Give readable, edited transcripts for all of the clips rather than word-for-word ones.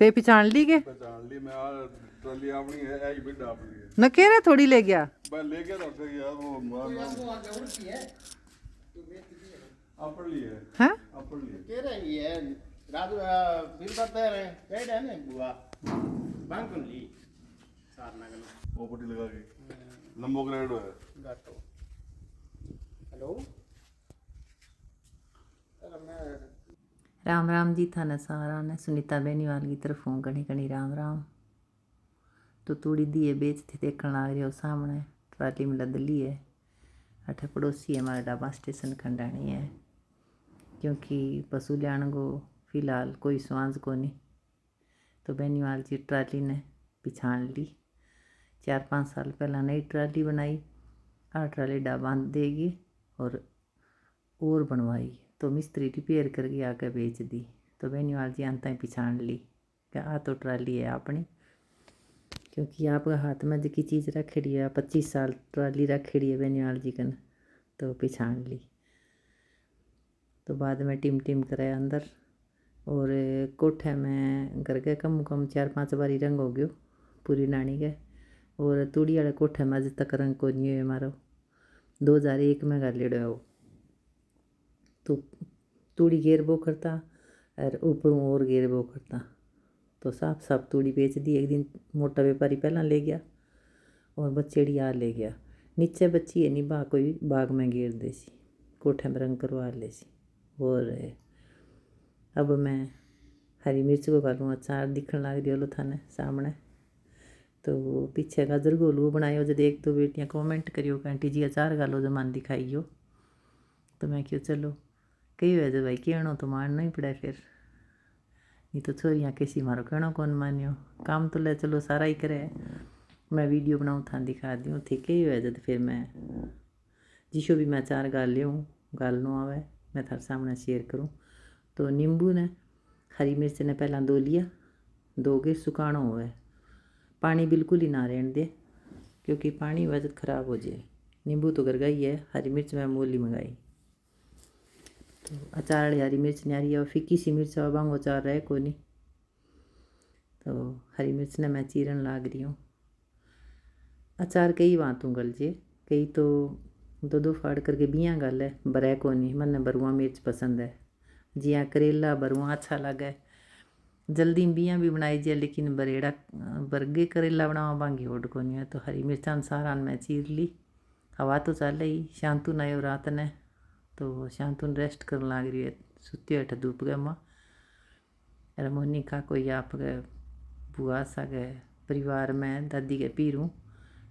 ते पहचान ली के पहचान ली मैं ट्रॉली अपनी है ही बिड अपनी है न कह रहे थोड़ी ले गया मैं ले गया था फिर यार वो अपनी ली है हैं अपनी ली कह रही है राजू बिल करते हैं पेड़ है ना बुआ बैंकुन ली सार नगल वो पट्टी लगा के लंबो ग्रेड है गाटो हेलो अरे मैं राम राम जी थाने सारा ने सुनीता बेनीवाल की तरफों घनी घनी राम राम। तो तूड़ी दिए बेचती देखने लग रही हो सामने ट्राली में लद ली है। अठे पड़ोसी है हमारे डाबा स्टेशन खंडानी है क्योंकि पशु लियाण को फिलहाल कोई स्वांज को नहीं। तो बेनीवाल जी ट्राली ने पिछाण ली। 4-5 साल पहला नई ट्राली बनाई। आ ट्राली डाबा देगी और बनवाई तो मिस्त्री रिपेयर करके आके बेच दी। तो बेनीवाल जी अंत ही पिछाण ली कि आ तो ट्राली है अपनी क्योंकि आपके हाथ में जो चीज़ रखेड़ी है 25 साल ट्राली रखेड़ी है बेनीवाल जी कन तो पिछाण ली। तो बाद में टिम टिम कराया अंदर और कोठे में घर के कम 4-5 बारी रंग हो गयो पूरी नानी के। और तूड़ी वाले कोठे में अज तक रंग को नहीं है मारो 2001 में कर लेड़ो है वो। तो तूड़ी घेर बो करता और ऊपर और घेर बो करता तो साफ साफ तूड़ी बेच दी। एक दिन मोटा व्यापारी पहला ले गया और बच्चेड़ी आ ले गया। नीचे बच्ची है नहीं कोई बाग में घेर दे सी कोठे में रंग करवा ले सी। और अब मैं हरी मिर्च को गालूँ अचार दिखने लग रही हो थाने सामने। तो पीछे गाजर गोलू बनायो जब 1-2 बेटियाँ कमेंट करियो कि आंटी जी अचार गालो जमान दिखाइयो। तो मैं क्यों चलो कही है जो भाई कहनो तो मानना ही पड़े फिर नहीं तो छोरियाँ कैसी मारो कहना कौन मानियो काम तो ले चलो सारा ही करे। मैं वीडियो बनाऊँ था दिखा दूँ ठीक है है जब फिर मैं जिसो भी मैं अचार गाल लिया गालनो आवे मैं थारे सामने शेयर करूँ। तो नींबू ने हरी मिर्च ने पहला धो लिया 2 के सुखाना हुआ पानी बिल्कुल ही ना रहने दे क्योंकि पानी वजह ख़राब हो जाए। नींबू तो घर गई है हरी मिर्च मैं मूली मंगाई। तो अचार वाली हरी मिर्च नहीं आ रही है फीकी सी मिर्च बांगो अचार रहे को नहीं। तो हरी मिर्च ने मैं चीरन लाग रही हूँ। अचार कई बातों गल जे कई तो 2-2 फाड़ करके बियाँ गल है बरै को नहीं मैंने बरुआ मिर्च पसंद है जिया करेला बरुआ अच्छा लगे जल्दी बियाँ भी बनाई जाए लेकिन बरेड़ा बरगे करेला बनावा बांगी ओड को नहीं है। तो हरी मिर्चान सारान मैं चीर ली। हवा तो चल ही शांतु नयो रात ने तो शांतुन रेस्ट कर लाग रही है सुती हेठ धूप गए माँ रमोनी का कोई आप बुआ सा गए परिवार में दादी के पीरूँ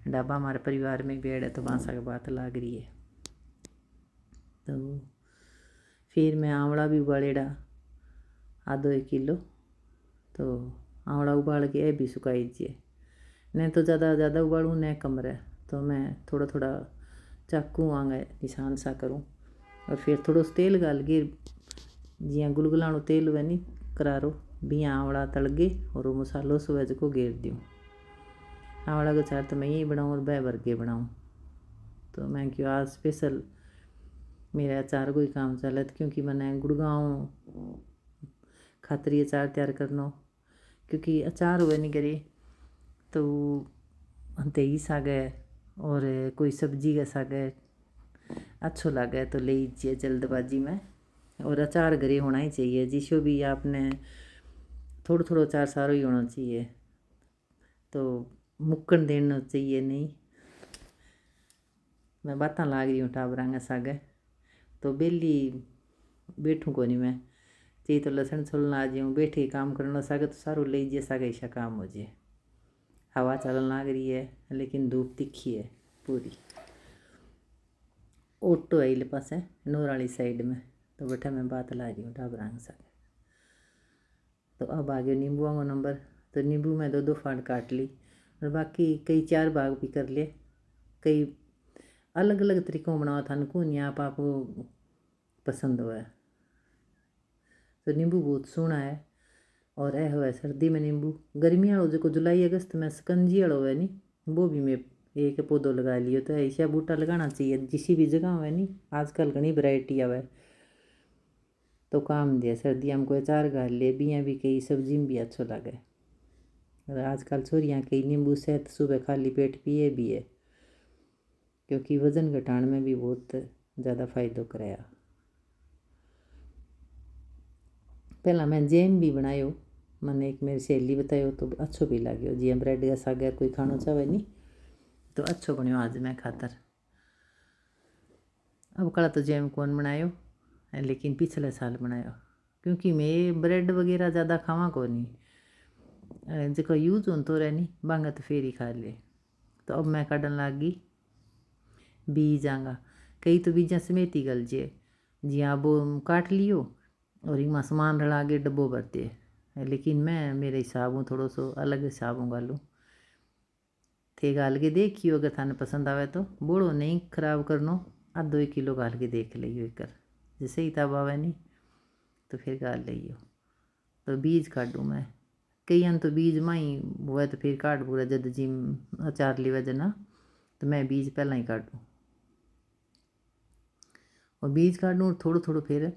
डाबा हमारे परिवार में बेड़ है तो बांसा की बात लाग रही है। तो फिर मैं आंवला भी उबालेड़ा आधो 1 किलो। तो आंवला उबाल के भी सुखाई दिए नहीं तो ज़्यादा उबालूँ न कम रहे। तो मैं थोड़ा थोड़ा चाकू आंगे निशान सा करूँ और फिर थोड़ा तेल गाल के जिया गुलगुलाणो तेल हुए नहीं करारो बिया आंवला तल गए और वो मसालो सुवेज को घेर दूँ। आंवला का अचार तो मैं यही बनाऊँ और बह भर के बनाऊँ। तो मैं क्यों आज स्पेशल मेरा अचार कोई काम चलत क्योंकि मैंने गुड़गांव खातरी अचार तैयार करना क्योंकि अचार हुए नहीं करे तो दही सागे और कोई सब्जी का सागे अच्छो लगे तो ले लीजिए जल्दबाजी में। और अचार घरे होना ही चाहिए जिसो भी आपने थोड़ा अचार सारो ही होना चाहिए तो मुक्कन देना चाहिए नहीं। मैं बात लाग रही हूँ टाबरांगा सागे तो बेली बैठूँ को नहीं मैं चाहिए तो लहसुन छोलना आ जाऊँ बैठे काम करना सागे तो सारो ले जाइए सागे ऐसा काम हो जाए। हवा चलन लाग रही है लेकिन धूप तिखी है पूरी। ऑटो है इले पास है नूर वाली साइड में तो बैठा मैं बात ला रही हूँ टाबरांग सागे। तो अब आ गया नींबू का नंबर। तो नींबू में 2-2 फाड़ काट ली और बाकी कई 4 भाग भी कर लिए कई अलग अलग तरीक़ों बनावा था को नहीं आप आपको पसंद हुआ है। तो नींबू बहुत सोहना है और यह हुआ सर्दी में नींबू गर्मी वालों जो जुलाई अगस्त में सकंजी वालों है नहीं वो भी मैं एक पौधो लगा लियो। तो ऐसा बूटा लगाना चाहिए जिसी भी जगह है नहीं आजकल घनी वैरायटी आवे तो काम दिया। सर्दियाँ में कोई अचार गाल ले, बियाँ भी कई सब्जी में भी अच्छो लगे। और आजकल छोरियाँ कई नींबू सेहत सुबह खाली पेट पिए भी है, क्योंकि वज़न घटाण में भी बहुत ज़्यादा फायदो कराया। पहला मैं जैम भी बनायो, मैंने एक मेरी सहेली बतायो तो अच्छो भी लाग्यो। जियां ब्रेड का सागर कोई खानो चाहे नहीं तो अच्छो बनियो आज मैं खातर। अब कड़ा तो जैम कौन बनायो, लेकिन पिछले साल बनायो, क्योंकि मैं ब्रेड वगैरह ज़्यादा खावा को नहीं, जो यूज हों तो रहनी बांगा तो फिर ही खा ले। तो अब मैं काटन लाग गई बीज आंगा। कई तो बीजा समेत ही गल जे, जियां वो काट लियो और इमा सामान रला के डब्बो भरते। लेकिन मैं मेरे हिसाब हूँ थोड़ो सो अलग हिसाब हूँ गालू थे गाल के देखियो, अगर थाने पसंद आवे तो बोड़ो नहीं खराब करनो, आधो 1 किलो गाल के देख लियो एक जैसे ही तब आवे नहीं तो फिर गाल लियो। तो बीज काटूँ मैं, कई तो बीज माई हुआ तो फिर काट पूरा जद जिम अचार ली वजना, तो मैं बीज पहला ही काटूँ और बीज काटूँ थोड़ो थोड़ो फिर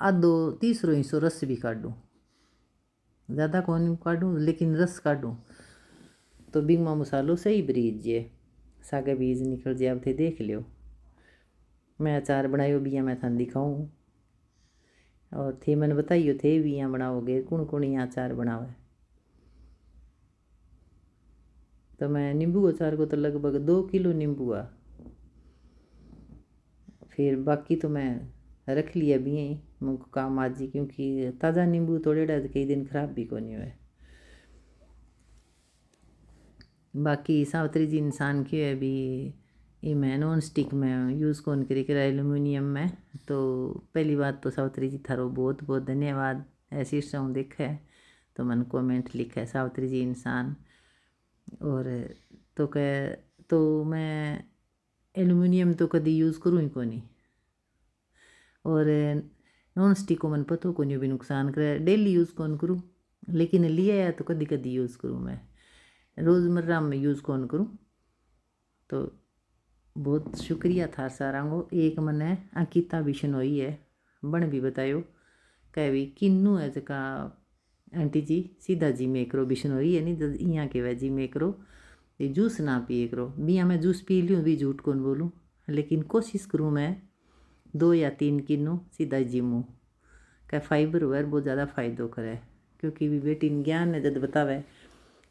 आधो तीसरो हिस्सो रस भी काटूँ, ज़्यादा कौन काटूँ लेकिन रस काटूँ। तो बिंगमा मसालो सही बरीज जे सागे बीज निकल जाए, अब थे देख लियो। मैं अचार बनायो बिया मैं थान दिखाऊँ, और थे मैंने बताइयो थे भी यहाँ बनाओगे कौन कौन यहाँ अचार बनावे। तो मैं नींबू अचार को तो लगभग 2 किलो नींबू आ, फिर बाकी तो मैं रख लिया भी यहीं मुझको काम आज ही, क्योंकि ताज़ा नींबू तोड़ेड़ा तो कई दिन खराब भी को नहीं हुए। बाकी सावत्री जी इंसान के है भी ये मैं नॉन स्टिक में यूज़ कौन करी कर एल्यूमिनियम में। तो पहली बात तो सावत्री जी थारो बहुत बहुत धन्यवाद, ऐसी सौ दिखे तो मन कमेंट लिखे सावत्री जी इंसान। और तो कह तो मैं एल्यूमिनियम तो कभी यूज़ करूँ ही को नहीं, और नॉन स्टिक को मन पतो को नहीं भी नुकसान करे, डेली यूज़ कौन करूँ, लेकिन लिया है तो कभी कभी यूज़ करूँ, मैं रोज़मर्रा में यूज़ कौन करूँ। तो बहुत शुक्रिया था सारा को। एक मने अंकिता बिशनोई है बन भी बतायो कह भी किन्नू है जका आंटी जी सीधा जी में करो बिशनोई है नहीं यहाँ के वह जी में करो ये जूस ना पिए करो। बिया मैं जूस पी लूँ भी झूठ कौन बोलूँ, लेकिन कोशिश करूँ मैं 2 या 3 किन्नू सीधा जी मुँह का फाइबर हुआ बहुत ज़्यादा फ़ायदो करे, क्योंकि भी बेटी ज्ञान ने जब बतावे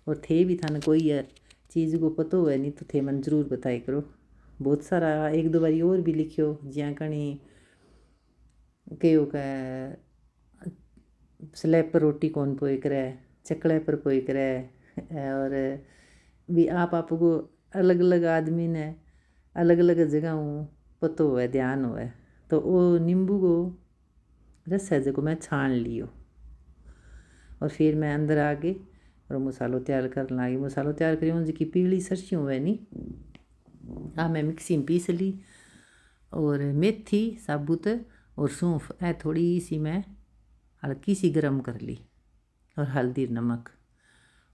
और थे भी थाने कोई है चीज़ को पता हुआ नहीं तो थे मन जरूर बताए करो। बहुत सारा 1-2 बारी और भी लिखियो ज्याँ कणी कहो का स्लैब पर रोटी कौन पोई करे चकले पर पोई करे, और भी आपको अलग अलग आदमी ने अलग अलग जगह पतो हुआ ध्यान हुआ, तो वो नींबू को रस है जो मैं छान लियो और फिर मैं अंदर आके और मसालो तैयार करने लगी। मसालो तैयार करी जी की पीली सरसियों हुए नहीं मैं मिक्सी में पीस ली, और मेथी साबुत और सौंफ थोड़ी सी मैं हल्की सी गरम कर ली, और हल्दी नमक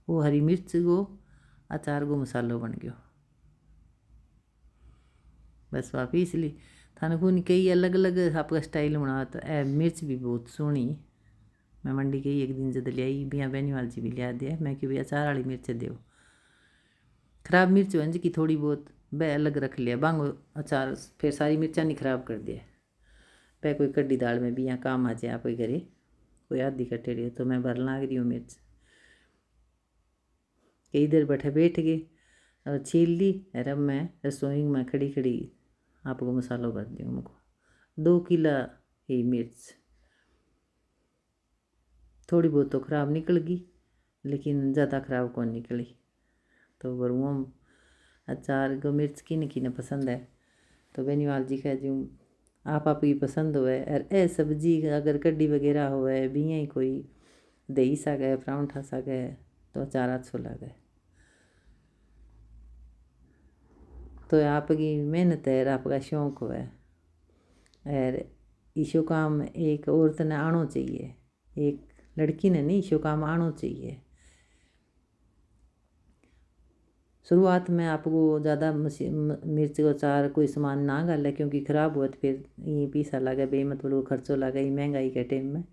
वो हरी मिर्च को अचार को मसालो बन गयो। बस वह पीस ली थाने को नहीं कई अलग अलग आपका स्टाइल बना। तो मिर्च भी बहुत सोहनी, मैं मंडी गई एक दिन जब लियाई बिया बेनीवाल जी भी लिया दिया, मैं कि भैया अचार वाली मिर्च दो खराब मिर्च हो की थोड़ी बहुत बह अलग रख लिया बांगो अचार, फिर सारी मिर्चा नहीं खराब कर दिया पै कोई कड्डी दाल में भी यहाँ काम आ जाए कोई करे कोई आधी कटेड़ी तो मैं भर लाग रही हूँ मिर्च। कई देर बैठे बैठ गए और छील ली, और अब मैं रसोई में खड़ी खड़ी आपको मसालो भर दूँ मुझको 2 किलो ही मिर्च। थोड़ी बहुत तो ख़राब निकल गई लेकिन ज़्यादा ख़राब कौन निकली। तो बरुओं अचार को मिर्च किन पसंद है तो बेनीवाल जी कह दूँ आप ही पसंद होवे। और ए सब्जी अगर कड्डी वगैरह होवे भी ही कोई दही सके परांठा सके तो अचार अच्छो लगे। तो आपकी मेहनत है आपका शौक़ हुआ और ईशो काम एक औरत ने आना चाहिए, एक लड़की ने नहीं ईशो काम आना चाहिए। शुरुआत में आपको ज़्यादा मिर्च को अचार कोई सामान ना गाले, क्योंकि ख़राब हुआ तो फिर ये पैसा लगे बे मतलब खर्चो लगे, ये महंगाई के टाइम में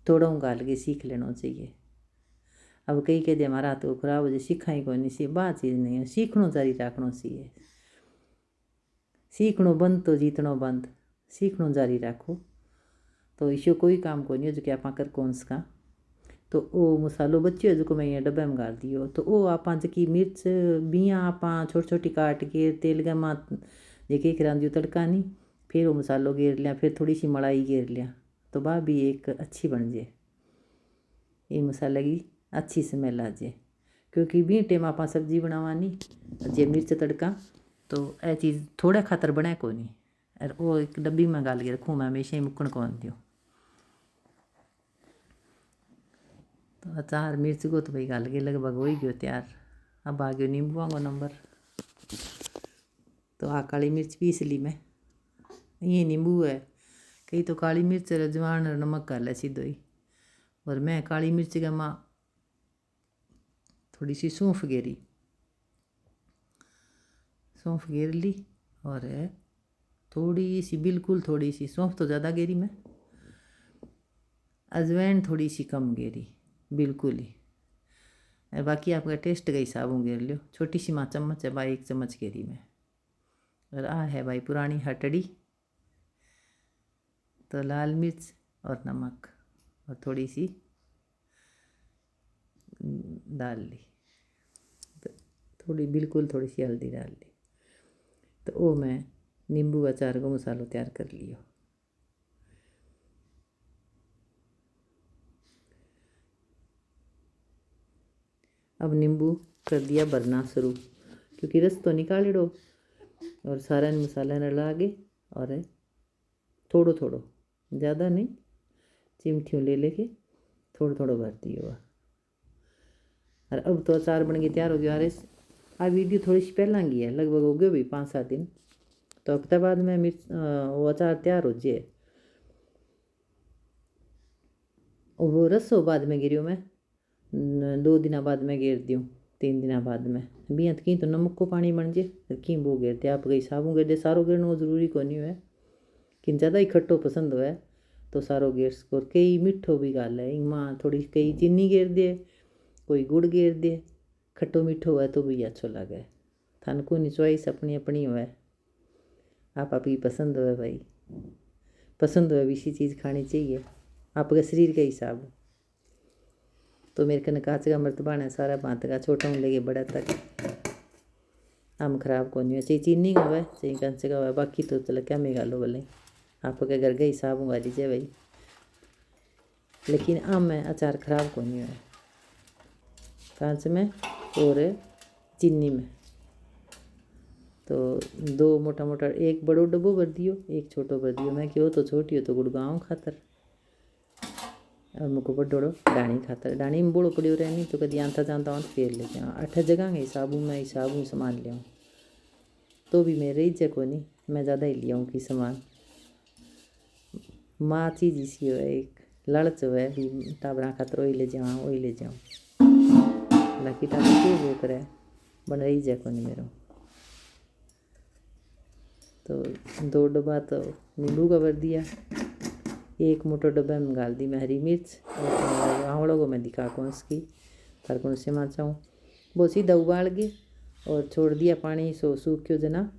थोड़ा गाल के सीख लेना चाहिए। अब कई कह दे हमारा हाथ खराब हो जाए, सीखा ही कोई नहीं सी, बात चीज़ नहीं है, सीखना जारी रखना चाहिए। सीखना बंद तो जीतना बंद, सीखना जारी रखो तो इसो कोई काम को नहीं हो जो कि आप कर कौन सा। तो वो मसालो बच्चे जो मैं ये डब्बे में गाल दियो, तो वो आप जकी मिर्च बियाँ आप छोटी छोटी काट के तेल के माँ जेके करान दियो तड़का नहीं, फिर वो मसालो घेर लिया, फिर थोड़ी सी मलाई घेर लिया, तो वह भी एक अच्छी बन जाए, ये मसाले की अच्छी स्मेल आ जाए। क्योंकि बी टाइम आप सब्जी बनावानी जे मिर्च तड़का तो यह चीज़ थोड़ा खातर बने को नहीं, और वो एक डब्बी में गाल के रखूँ मैं, हमेशा ही मुक्कन कौन दियो। तो अचार मिर्च को तो भाई गाल के लगभग हो ही गयो तैयार। अब आ गयो नींबुआ को नंबर। तो आ काली मिर्च पीस ली मैं, ये नींबू है। कई तो काली मिर्च अजवान और नमक गाले सीधो ही, और मैं काली मिर्च के माँ थोड़ी सी सौंफ घेरी, सौंफ घेर ली, और थोड़ी सी बिल्कुल थोड़ी सी सौंफ तो ज़्यादा घेरी मैं, अजवाइन थोड़ी सी कम घेरी बिल्कुल ही, और बाकी आपका टेस्ट का हिसाब घेर लियो। छोटी सी माँ चम्मच है भाई, 1 चम्मच घेरी मैं। और आ है भाई पुरानी हटड़ी, तो लाल मिर्च और नमक और थोड़ी सी डाल ली, तो थोड़ी बिल्कुल थोड़ी सी हल्दी डाल ली। तो वो मैं नींबू अचार को मसालो तैयार कर लियो। अब नींबू कर दिया भरना शुरू, क्योंकि रस तो निकाल दो, और सारा मसाला रला के, और थोड़ो थोड़ो ज़्यादा नहीं, चिमटियों ले लेके थोड़ो थोड़ो भर दियो। और अब तो अचार बन के तैयार हो गया। अरे आ वीडियो थोड़ी सी पहला की है, लगभग हो गए भाई 5-7 दिन, तो हफ्ते बाद में वो अचार तैयार हो जाए। वो रसो बाद में गिरियो मैं 2 दिन बाद में घेर दियो, 3 दिन बाद में भी की तो नमक को पानी बन जाए, की वो घेरते आप गई साबुन घेर दे, सारो घेरना जरूरी को नहीं है कि ज़्यादा ही खट्टो पसंद हो तो सारो घेर सको। कई मिठो भी गाल है माँ, थोड़ी कई चीनी घेर दे, कोई गुड़ घेर दे, खट्टो मीठो है तो भी अच्छो लगे। थान को नहीं चॉइस अपनी अपनी हो, आप आपकी पसंद हो भाई, पसंद हो इसी चीज़ खानी चाहिए आपके शरीर के हिसाब। तो मेरे कन कांच का मर्तबान है, सारा भांत का छोटा हूँ लेके बड़ा तक आम खराब को नहीं है, चाहे चीनी का हुआ चाहे कंच का हुआ, बाकी तो चलो क्या में गालो बोले आपके घर का हिसाब होगा लीजिए भाई। लेकिन आम में अचार खराब को नहीं है, कांच में और चीनी में। तो 2 मोटा मोटा, एक बड़ो डब्बो भर दियो, एक छोटो भर दियो। मैं क्यों तो छोटी हो तो गुड़गांव खातर, और मुझको बड़ो डाणी खातर, डाणी में बड़ो पड़ो रहे नहीं तो कभी आता जाता हूँ फेर लेके आऊँ 8 जगह के हिसाबों में सामान ले आऊँ, तो भी मैं रही जको नहीं, मैं ज़्यादा ही ले आऊँ कि सामान। माँ चीज़ इसी हो एक लड़च हो भी टाबरा खातर वही ले जाऊँ वही ले जाऊँ, बाकी टाबर के वो करे बन रही जको नहीं मेरो। तो 2 डब्बा तो नींबू का भर दिया, 1 मोटो डब्बा में गाल दी मैं हरी मिर्च, और आंवलों को मैं दिखा कौन सी तार कौन से माँ चाहूँ वो सीधा उबाल के और छोड़ दिया पानी सो सूख क्यों जना,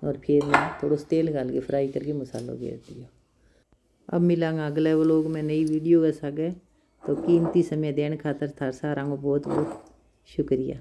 और फिर मैं थोड़ा तेल डाल के फ्राई करके मसालों घेर दिया। अब मिलांगा अगले व्लॉग में नई वीडियो के सागे। तो कीमती समय देने खातर थार सारा को बहुत बहुत शुक्रिया।